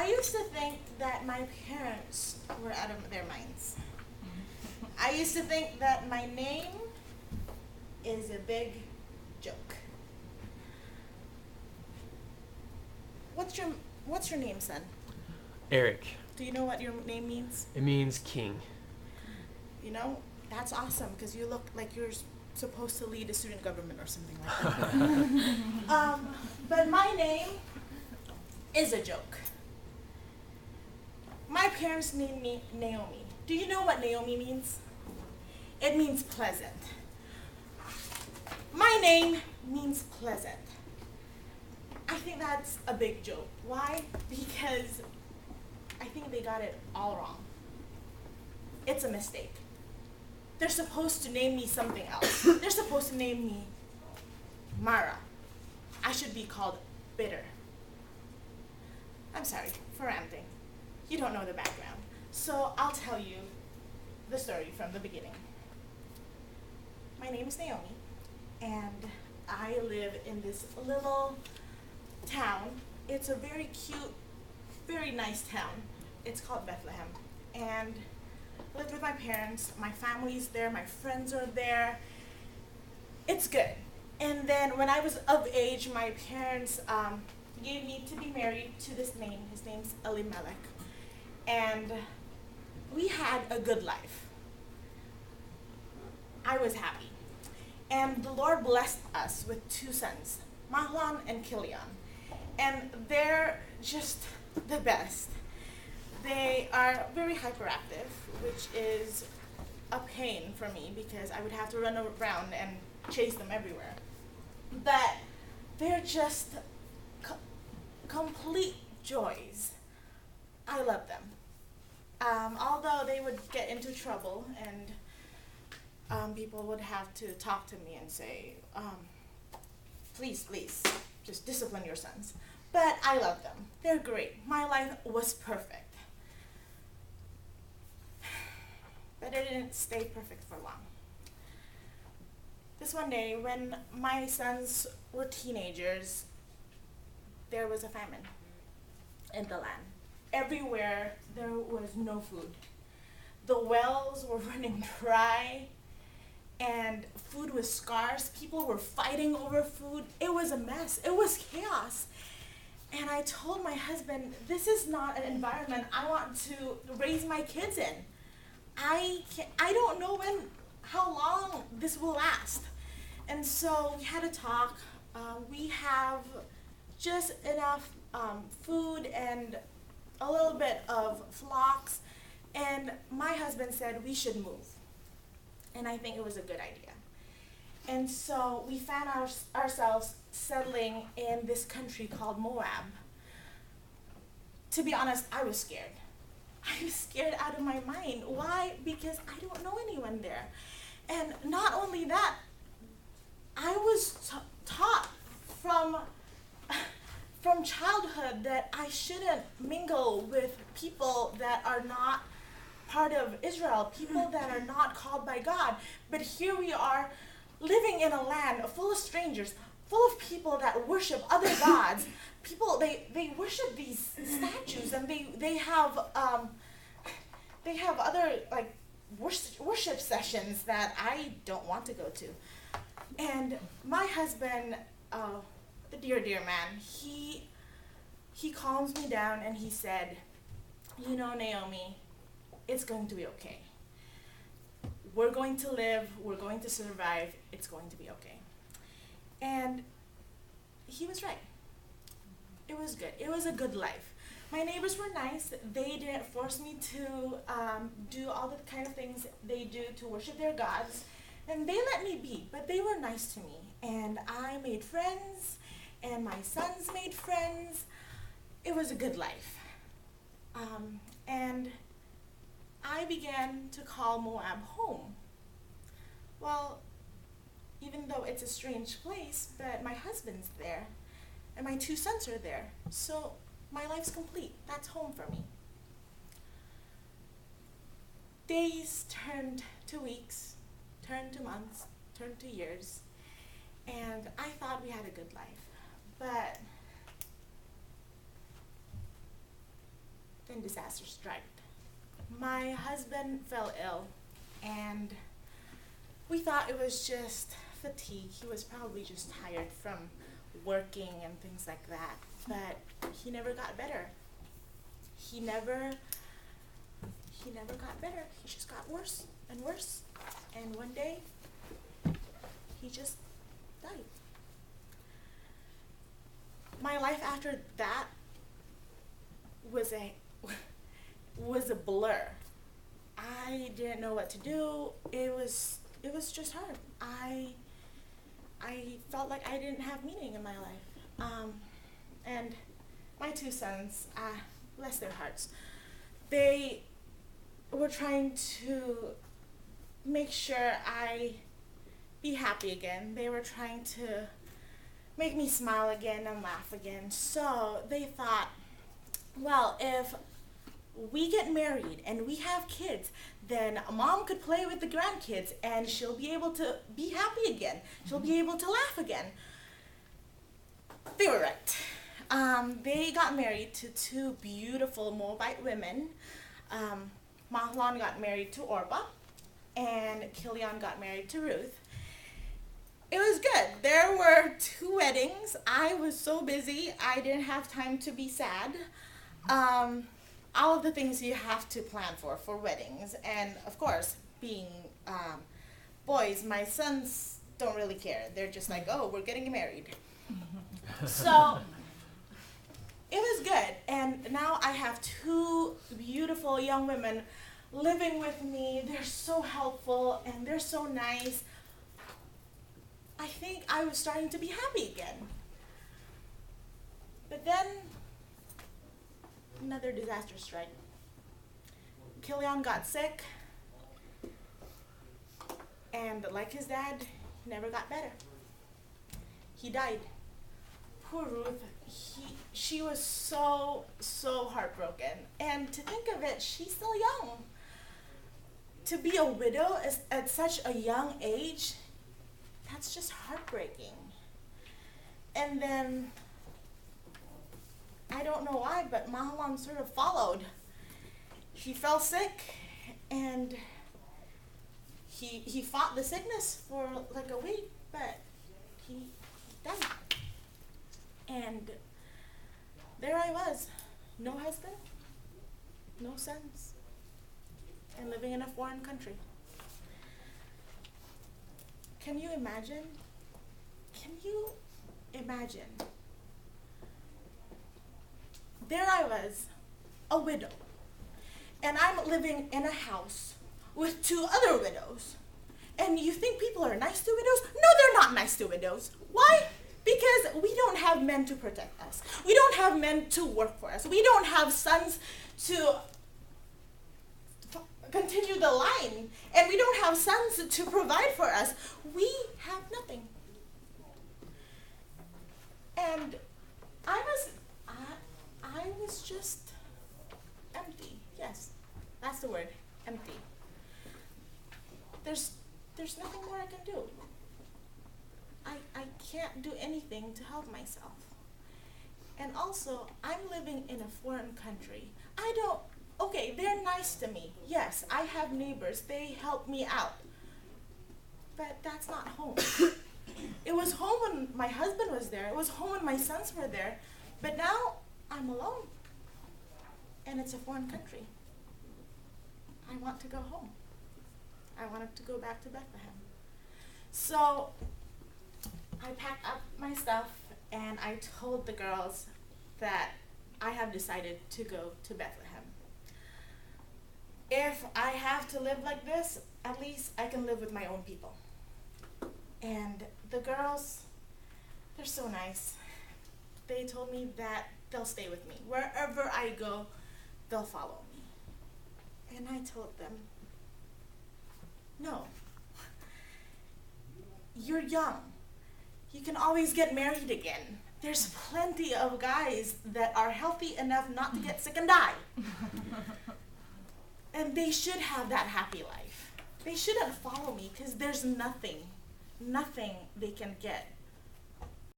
I used to think that my parents were out of their minds. I used to think that my name is a big joke. What's your name, son? Eric. Do you know what your name means? It means king. You know, that's awesome because you look like you're supposed to lead a student government or something like that. But my name is a joke. My parents named me Naomi. Do you know what Naomi means? It means pleasant. My name means pleasant. I think that's a big joke. Why? Because I think they got it all wrong. It's a mistake. They're supposed to name me something else. They're supposed to name me Mara. I should be called Bitter. I'm sorry for ranting. You don't know the background. So I'll tell you the story from the beginning. My name is Naomi, and I live in this little town. It's a very cute, very nice town. It's called Bethlehem. And I lived with my parents, my family's there, my friends are there. It's good. And then when I was of age, my parents gave me to be married to this name. His name's Elimelech. And we had a good life. I was happy. And the Lord blessed us with 2 sons, Mahlon and Kilian. And they're just the best. They are very hyperactive, which is a pain for me because I would have to run around and chase them everywhere. But they're just complete joys. I love them. Although they would get into trouble and people would have to talk to me and say, please, just discipline your sons. But I love them. They're great. My life was perfect. But it didn't stay perfect for long. This one day, when my sons were teenagers, there was a famine in the land. Everywhere there was no food. The wells were running dry and food was scarce. People were fighting over food. It was a mess. It was chaos. And I told my husband, this is not an environment I want to raise my kids in. I don't know how long this will last. And so we had a talk. We have just enough food and a little bit of flocks. And my husband said we should move. And I think it was a good idea. And so we found ourselves settling in this country called Moab. To be honest, I was scared. I was scared out of my mind. Why? Because I don't know anyone there. And not only that, I was taught from childhood that I shouldn't mingle with people that are not part of Israel, people that are not called by God. But here we are living in a land full of strangers, full of people that worship other gods. People, they worship these statues, and they have other like worship sessions that I don't want to go to. And my husband, the dear man, he calms me down and he said, you know, Naomi, it's going to be okay. We're going to live, we're going to survive, it's going to be okay. And he was right. It was good. It was a good life. My neighbors were nice. They didn't force me to do all the kind of things they do to worship their gods. And they let me be, but they were nice to me. And I made friends, and my sons made friends. It was a good life. And I began to call Moab home. Well, even though it's a strange place, but my husband's there, and my 2 sons are there. So my life's complete. That's home for me. Days turned to weeks, turned to months, turned to years, and I thought we had a good life. But then disaster struck. My husband fell ill, and we thought it was just fatigue. He was probably just tired from working and things like that, but he never got better. He never got better. He just got worse and worse, and one day he just died. My life after that was a blur. I didn't know what to do. It was just hard. I felt like I didn't have meaning in my life. And my two sons, bless their hearts, they were trying to make sure I be happy again. They were trying to make me smile again and laugh again. So they thought, well, if we get married and we have kids, then mom could play with the grandkids and she'll be able to be happy again. She'll be able to laugh again. They were right. They got married to two beautiful Moabite women. Mahlon got married to Orpah, and Kilian got married to Ruth. It was good. There were 2 weddings. I was so busy, I didn't have time to be sad. All of the things you have to plan for weddings. And of course, being boys, my sons don't really care. They're just like, oh, we're getting married. So it was good. And now I have 2 beautiful young women living with me. They're so helpful and they're so nice. I think I was starting to be happy again. But then another disaster struck. Kilian got sick, and like his dad, he never got better. He died. Poor Ruth, she was so heartbroken. And to think of it, she's still young. To be a widow at such a young age, that's just heartbreaking. And then, I don't know why, but Mahlon sort of followed. He fell sick, and he fought the sickness for like a week, but he died. And there I was, no husband, no sons, and living in a foreign country. Can you imagine? Can you imagine? There I was, a widow, and I'm living in a house with 2 other widows. And you think people are nice to widows? No, they're not nice to widows. Why? Because we don't have men to protect us. We don't have men to work for us. We don't have sons to continue the line. And we don't have sons to provide for us. We have nothing. And I was just empty. Yes, that's the word, empty. There's nothing more I can do. I can't do anything to help myself. And also, I'm living in a foreign country. Okay, they're nice to me. Yes, I have neighbors. They help me out. But that's not home. It was home when my husband was there. It was home when my sons were there. But now, I'm alone. And it's a foreign country. I want to go home. I wanted to go back to Bethlehem. So I packed up my stuff and I told the girls that I have decided to go to Bethlehem. If I have to live like this, at least I can live with my own people. And the girls, they're so nice. They told me that they'll stay with me. Wherever I go, they'll follow me. And I told them, no. You're young. You can always get married again. There's plenty of guys that are healthy enough not to get sick and die. And they should have that happy life. They shouldn't follow me because there's nothing they can get